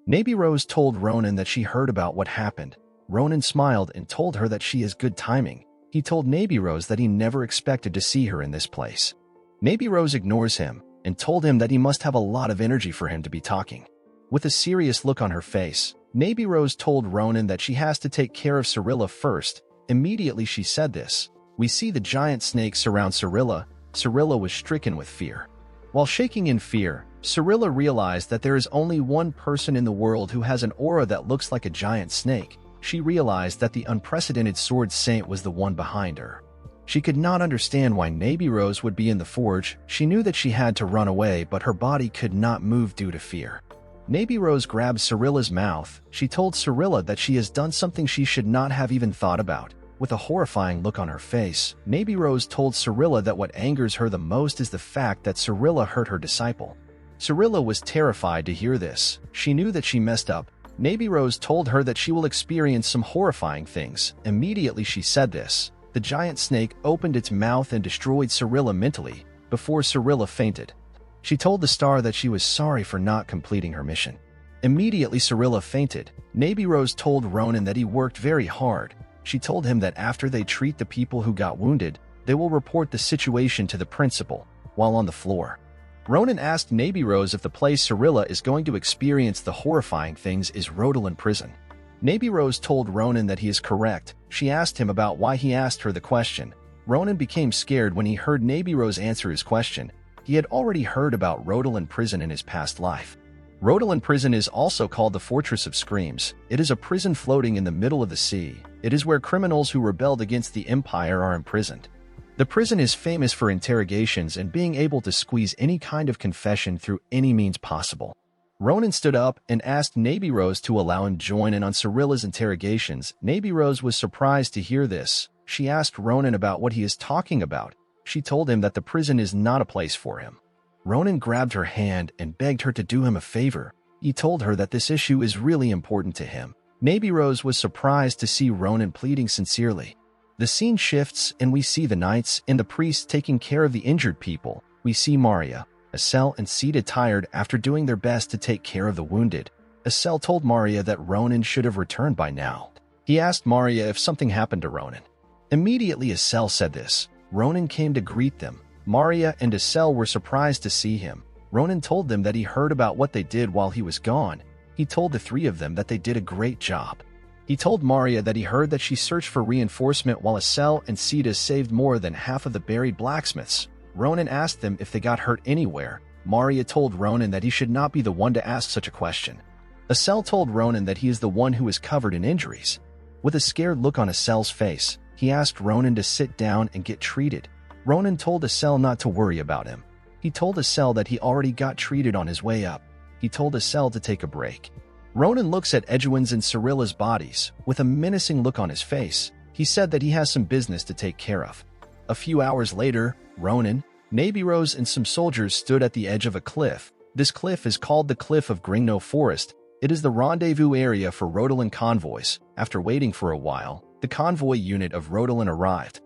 Navy Rose told Ronan that she heard about what happened. Ronan smiled and told her that she is good timing. He told Navy Rose that he never expected to see her in this place. Navy Rose ignores him and told him that he must have a lot of energy for him to be talking. With a serious look on her face, Navy Rose told Ronan that she has to take care of Cirilla first. Immediately she said this, we see the giant snake surround Cirilla. Cirilla was stricken with fear. While shaking in fear, Cirilla realized that there is only one person in the world who has an aura that looks like a giant snake. She realized that the unprecedented sword saint was the one behind her. She could not understand why Navy Rose would be in the forge. She knew that she had to run away, but her body could not move due to fear. Navy Rose grabbed Cirilla's mouth. She told Cirilla that she has done something she should not have even thought about. With a horrifying look on her face, Navy Rose told Cirilla that what angers her the most is the fact that Cirilla hurt her disciple. Cirilla was terrified to hear this. She knew that she messed up. Navy Rose told her that she will experience some horrifying things. Immediately she said this. The giant snake opened its mouth and destroyed Cirilla mentally, before Cirilla fainted. She told the star that she was sorry for not completing her mission. Immediately Cirilla fainted. Navy Rose told Ronan that he worked very hard. She told him that after they treat the people who got wounded, they will report the situation to the principal. While on the floor, Ronan asked Navy Rose if the place Cirilla is going to experience the horrifying things is Ronan prison. Navy Rose told Ronan that he is correct. She asked him about why he asked her the question. Ronan became scared when he heard Navy Rose answer his question. He had already heard about Ronan prison in his past life. Ronan prison is also called the Fortress of Screams. It is a prison floating in the middle of the sea. It is where criminals who rebelled against the Empire are imprisoned. The prison is famous for interrogations and being able to squeeze any kind of confession through any means possible. Ronan stood up and asked Navy Rose to allow him join in on Cirilla's interrogations. Navy Rose was surprised to hear this. She asked Ronan about what he is talking about. She told him that the prison is not a place for him. Ronan grabbed her hand and begged her to do him a favor. He told her that this issue is really important to him. Navy Rose was surprised to see Ronan pleading sincerely. The scene shifts and we see the knights and the priests taking care of the injured people. We see Maria, Estelle, and Sita tired after doing their best to take care of the wounded. Estelle told Maria that Ronan should have returned by now. He asked Maria if something happened to Ronan. Immediately Estelle said this. Ronan came to greet them. Maria and Estelle were surprised to see him. Ronan told them that he heard about what they did while he was gone. He told the three of them that they did a great job. He told Maria that he heard that she searched for reinforcement while Estelle and Sita saved more than half of the buried blacksmiths. Ronan asked them if they got hurt anywhere. Maria told Ronan that he should not be the one to ask such a question. Estelle told Ronan that he is the one who is covered in injuries. With a scared look on Estelle's face, he asked Ronan to sit down and get treated. Ronan told Estelle not to worry about him. He told Estelle that he already got treated on his way up. He told Estelle to take a break. Ronan looks at Edwin's and Cirilla's bodies. With a menacing look on his face, he said that he has some business to take care of. A few hours later, Ronan, Navy Rose, and some soldiers stood at the edge of a cliff. This cliff is called the Cliff of Gringno Forest. It is the rendezvous area for Rodan convoys. After waiting for a while, the convoy unit of Rodan arrived.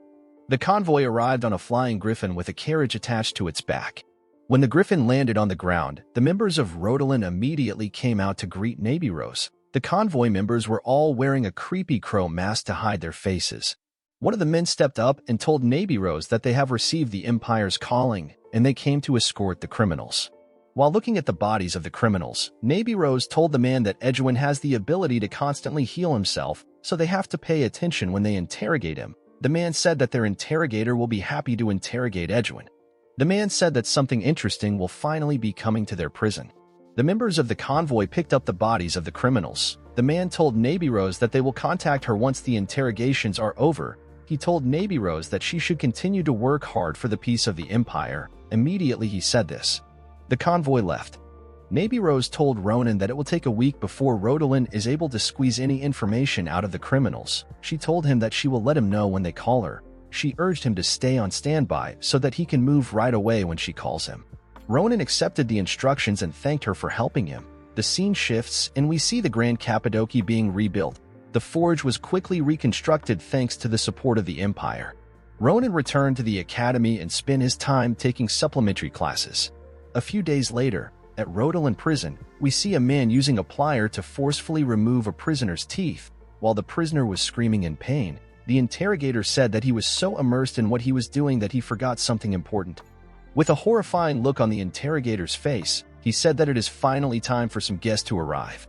The convoy arrived on a flying griffin with a carriage attached to its back. When the griffin landed on the ground, the members of Rodan immediately came out to greet Navy Rose. The convoy members were all wearing a creepy crow mask to hide their faces. One of the men stepped up and told Navy Rose that they have received the Empire's calling, and they came to escort the criminals. While looking at the bodies of the criminals, Navy Rose told the man that Edwin has the ability to constantly heal himself, so they have to pay attention when they interrogate him. The man said that their interrogator will be happy to interrogate Edwin. The man said that something interesting will finally be coming to their prison. The members of the convoy picked up the bodies of the criminals. The man told Navy Rose that they will contact her once the interrogations are over. He told Navy Rose that she should continue to work hard for the peace of the Empire. Immediately he said this. The convoy left. Navy Rose told Ronan that it will take a week before Rodan is able to squeeze any information out of the criminals. She told him that she will let him know when they call her. She urged him to stay on standby so that he can move right away when she calls him. Ronan accepted the instructions and thanked her for helping him. The scene shifts and we see the Grand Cappadocia being rebuilt. The forge was quickly reconstructed thanks to the support of the Empire. Ronan returned to the academy and spent his time taking supplementary classes. A few days later, At Ronan prison, we see a man using a plier to forcefully remove a prisoner's teeth. While the prisoner was screaming in pain, the interrogator said that he was so immersed in what he was doing that he forgot something important. With a horrifying look on the interrogator's face, he said that it is finally time for some guests to arrive.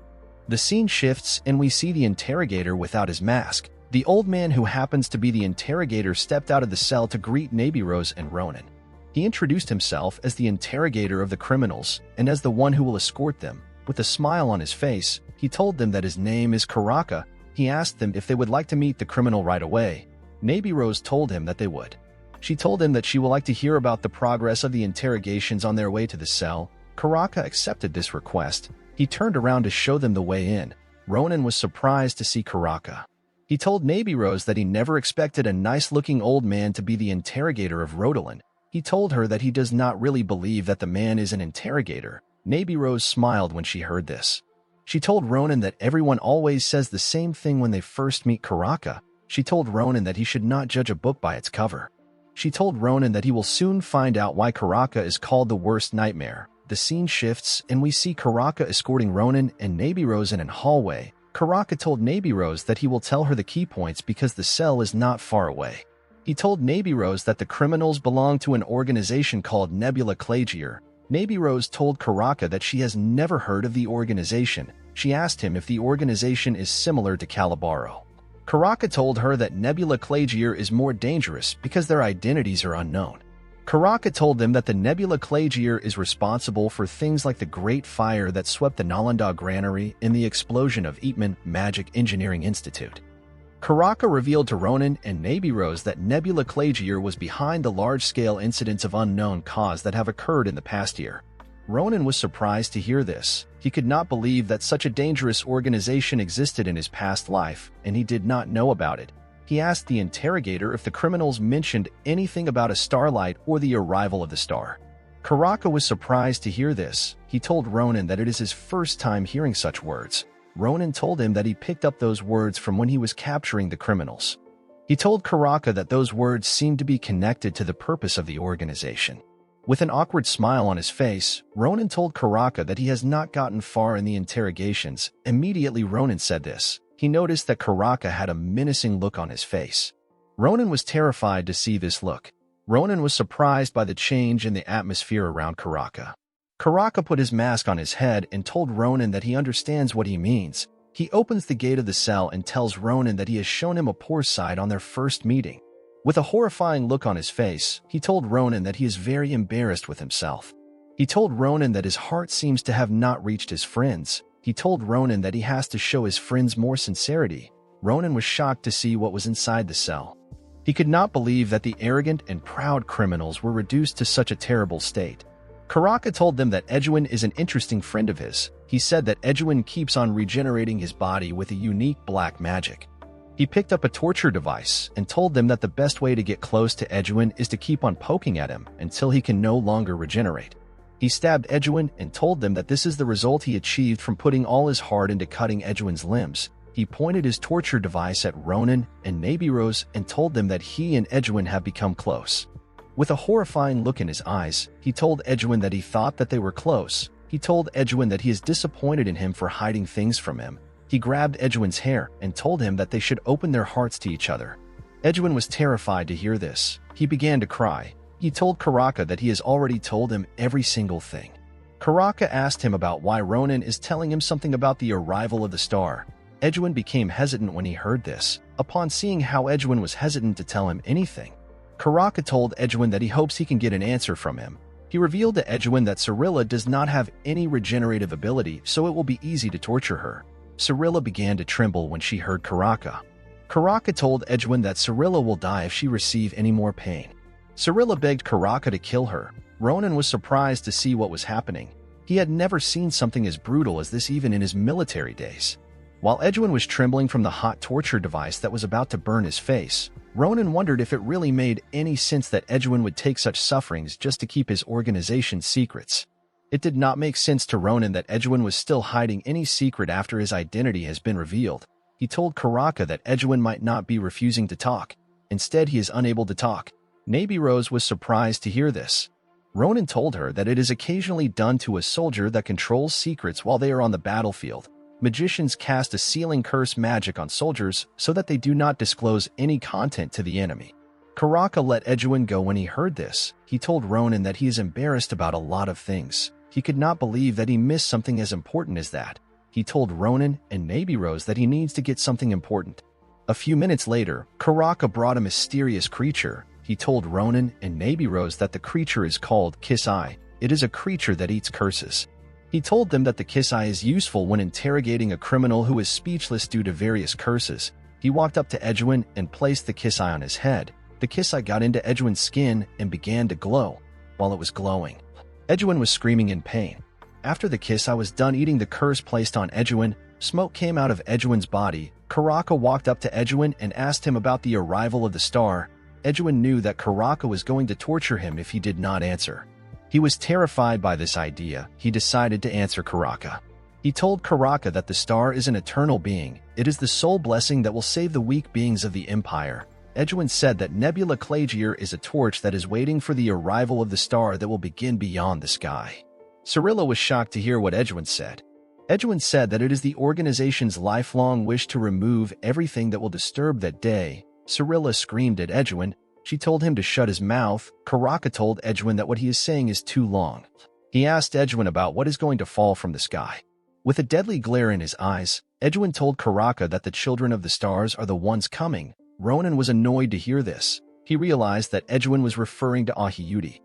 The scene shifts and we see the interrogator without his mask. The old man who happens to be the interrogator stepped out of the cell to greet Navy Rose and Ronan. He introduced himself as the interrogator of the criminals and as the one who will escort them. With a smile on his face, he told them that his name is Karaka. He asked them if they would like to meet the criminal right away. Navy Rose told him that they would. She told him that she would like to hear about the progress of the interrogations on their way to the cell. Karaka accepted this request. He turned around to show them the way in. Ronan was surprised to see Karaka. He told Navy Rose that he never expected a nice-looking old man to be the interrogator of Ronan. He told her that he does not really believe that the man is an interrogator. Navy Rose smiled when she heard this. She told Ronan that everyone always says the same thing when they first meet Karaka. She told Ronan that he should not judge a book by its cover. She told Ronan that he will soon find out why Karaka is called the worst nightmare. The scene shifts and we see Karaka escorting Ronan and Navy Rose in a hallway. Karaka told Navy Rose that he will tell her the key points because the cell is not far away. He told Navy Rose that the criminals belong to an organization called Nebula Clagier. Navy Rose told Karaka that she has never heard of the organization. She asked him if the organization is similar to Calibaro. Karaka told her that Nebula Clagier is more dangerous because their identities are unknown. Karaka told them that the Nebula Clagier is responsible for things like the Great Fire that swept the Nalanda Granary and the explosion of Eatman Magic Engineering Institute. Karaka revealed to Ronan and Navy Rose that Nebula Clagier was behind the large-scale incidents of unknown cause that have occurred in the past year. Ronan was surprised to hear this. He could not believe that such a dangerous organization existed in his past life, and he did not know about it. He asked the interrogator if the criminals mentioned anything about a starlight or the arrival of the star. Karaka was surprised to hear this. He told Ronan that it is his first time hearing such words. Ronan told him that he picked up those words from when he was capturing the criminals. He told Karaka that those words seemed to be connected to the purpose of the organization. With an awkward smile on his face, Ronan told Karaka that he has not gotten far in the interrogations. Immediately Ronan said this. He noticed that Karaka had a menacing look on his face. Ronan was terrified to see this look. Ronan was surprised by the change in the atmosphere around Karaka. Karaka put his mask on his head and told Ronan that he understands what he means. He opens the gate of the cell and tells Ronan that he has shown him a poor side on their first meeting. With a horrifying look on his face, he told Ronan that he is very embarrassed with himself. He told Ronan that his heart seems to have not reached his friends. He told Ronan that he has to show his friends more sincerity. Ronan was shocked to see what was inside the cell. He could not believe that the arrogant and proud criminals were reduced to such a terrible state. Karaka told them that Edwin is an interesting friend of his. He said that Edwin keeps on regenerating his body with a unique black magic. He picked up a torture device and told them that the best way to get close to Edwin is to keep on poking at him until he can no longer regenerate. He stabbed Edwin and told them that this is the result he achieved from putting all his heart into cutting Edwin's limbs. He pointed his torture device at Ronan and Navy Rose and told them that he and Edwin have become close. With a horrifying look in his eyes, he told Edwin that he thought that they were close. He told Edwin that he is disappointed in him for hiding things from him. He grabbed Edwin's hair and told him that they should open their hearts to each other. Edwin was terrified to hear this. He began to cry. He told Karaka that he has already told him every single thing. Karaka asked him about why Ronan is telling him something about the arrival of the star. Edwin became hesitant when he heard this. Upon seeing how Edwin was hesitant to tell him anything, Karaka told Edwin that he hopes he can get an answer from him. He revealed to Edwin that Cyrilla does not have any regenerative ability, so it will be easy to torture her. Cyrilla began to tremble when she heard Karaka. Karaka told Edwin that Cyrilla will die if she receives any more pain. Cyrilla begged Karaka to kill her. Ronan was surprised to see what was happening. He had never seen something as brutal as this even in his military days. While Edwin was trembling from the hot torture device that was about to burn his face, Ronan wondered if it really made any sense that Edwin would take such sufferings just to keep his organization's secrets. It did not make sense to Ronan that Edwin was still hiding any secret after his identity has been revealed. He told Karaka that Edwin might not be refusing to talk. Instead, he is unable to talk. Navy Rose was surprised to hear this. Ronan told her that it is occasionally done to a soldier that controls secrets while they are on the battlefield. Magicians cast a sealing curse magic on soldiers so that they do not disclose any content to the enemy. Karaka let Edwin go when he heard this. He told Ronan that he is embarrassed about a lot of things. He could not believe that he missed something as important as that. He told Ronan and Navy Rose that he needs to get something important. A few minutes later, Karaka brought a mysterious creature. He told Ronan and Navy Rose that the creature is called Kiss-Eye. It is a creature that eats curses. He told them that the Kiss-Eye is useful when interrogating a criminal who is speechless due to various curses. He walked up to Edwin and placed the Kiss-Eye on his head. The Kiss-Eye got into Edwin's skin and began to glow. While it was glowing, Edwin was screaming in pain. After the Kiss-Eye was done eating the curse placed on Edwin, smoke came out of Edwin's body. Karaka walked up to Edwin and asked him about the arrival of the star. Edwin knew that Karaka was going to torture him if he did not answer. He was terrified by this idea. He decided to answer Karaka. He told Karaka that the star is an eternal being. It is the sole blessing that will save the weak beings of the Empire. Edwin said that Nebula Clagier is a torch that is waiting for the arrival of the star that will begin beyond the sky. Cirilla was shocked to hear what Edwin said. Edwin said that it is the organization's lifelong wish to remove everything that will disturb that day. Cirilla screamed at Edwin. She told him to shut his mouth. Karaka told Edwin that what he is saying is too long. He asked Edwin about what is going to fall from the sky. With a deadly glare in his eyes, Edwin told Karaka that the children of the stars are the ones coming. Ronan was annoyed to hear this. He realized that Edwin was referring to Ahiyuti.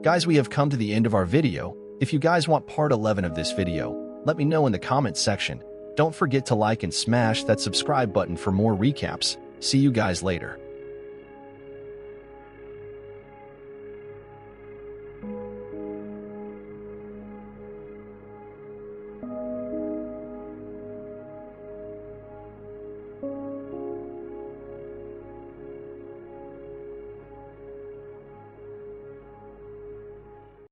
Guys, we have come to the end of our video. If you guys want part 11 of this video, let me know in the comments section. Don't forget to like and smash that subscribe button for more recaps. See you guys later.